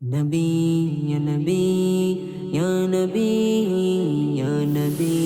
নবী ইয়া নবী ইয়া নবী ইয়া নবী।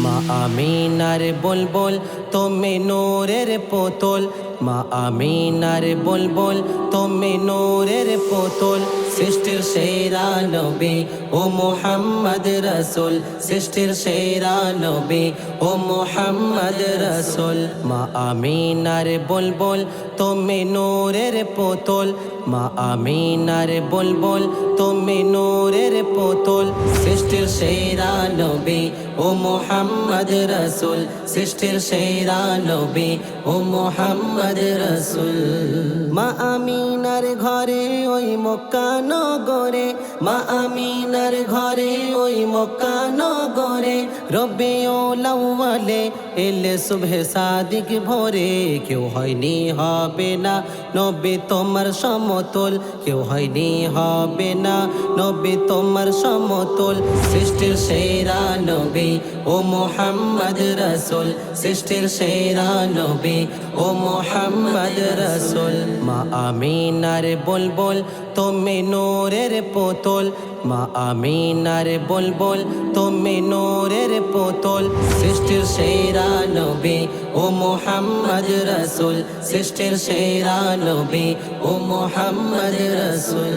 মা আমিনার বুলবুল তুমি নূরের পুতুল, মা আমিনার বুলবুল তুমি নূরের পুতুল। সৃষ্টির সেরা নবী ও মুহাম্মদ রাসূল, সৃষ্টির সেরা নবী ও মুহাম্মদ রাসূল। মা আমিনার বুলবুল তুমি নূরের পুতুল, মা আমিনার বুলবুল তুমি নূরের পুতুল। সৃষ্টির সেরা নবী ও মুহাম্মদ রাসূল, সৃষ্টির সেরা নবী ও মুহাম্মদ রাসূল। মা আমিনার ঘরে ওই মক্কা নগরে, মা আমিনার ঘরে ওই মক্কা নগরে, রবিউল আউয়ালে এলে সুবহে সাদিক ভোরে। কেউ হয়নি হবে না নবী তোমার সমতুল, কেউ হয়নি হবে না নবী তোমার সমতুল। সৃষ্টির সেরা নবী ও মুহাম্মদ রাসূল, সৃষ্টির সেরা নবী ও মুহাম্মদ রাসূল। মা আমিনার বুলবুল তুমি নূরের পুতুল, মা আমিনার বুলবুল তুমি নূরের পুতুল। সৃষ্টির সেরা নবী ও মুহাম্মদ রাসূল, সৃষ্টির সেরা নবী ও মুহাম্মদ রাসূল।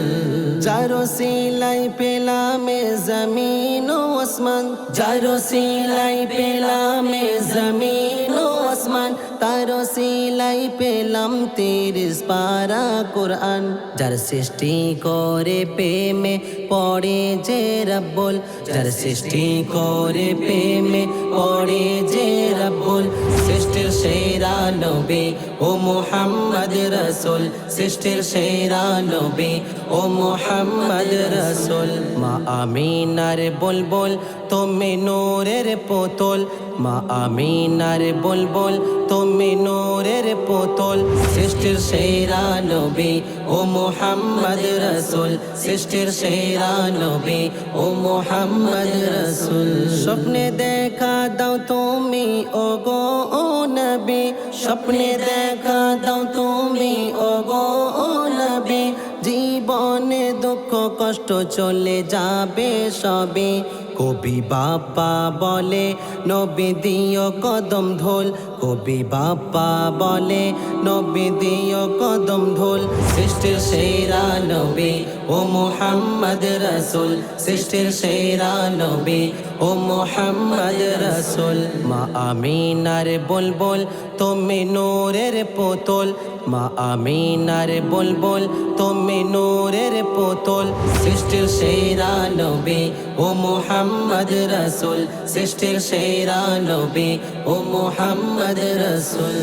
যার ওসিলাই পেলাম এ জমিন ও আসমান, যার ওসিলাই পেলাম এ জমিন ও আসমান, তার ওসিলাই পেলাম 30 পারা কুরআন। যার সৃষ্টি করে প্রেমে পড়ে যে রব্বুল, যার সৃষ্টি করে প্রেমে পড়ে যে রব্বুল। সৃষ্টির সেরা নবী ও মুহাম্মদ রাসূল, সৃষ্টির সেরা নবী ও মুহাম্মদ রাসূল। মা আমিনার বুলবুল তুমি নূরের পুতুল, মা আমিনার বুলবুল তুমি নূরের পুতুল। সৃষ্টির সেরা নবী ও মুহাম্মদ রাসূল, সৃষ্টির সেরা নবী ও মুহাম্মদ রাসূল। স্বপ্নে দেখা দাও তুমি ওগো ও নবী, স্বপ্নে দেখা দাও তুমি ওগো ও নবী। জীবনে দুঃখ কষ্ট চলে যাবে সবে, কবি বাপ্পা বলে নবী দিও কদম ধুল, কবি বাপ্পা বলে নবী দিও কদম ধুল। সৃষ্টির সেরা নবী ও মুহাম্মদ রাসূল, সৃষ্টির সেরা নবী ও মুহাম্মদ রাসূল। মা আমিনার বুলবুল তুমি নূরের পুতুল, মা আমিনার বুলবুল তুমি নূরের পুতুল। সৃষ্টির সেরা নবী ও মুহাম্মদ রাসূল, সৃষ্টির সেরা নবী ও মুহাম্মদ রাসূল।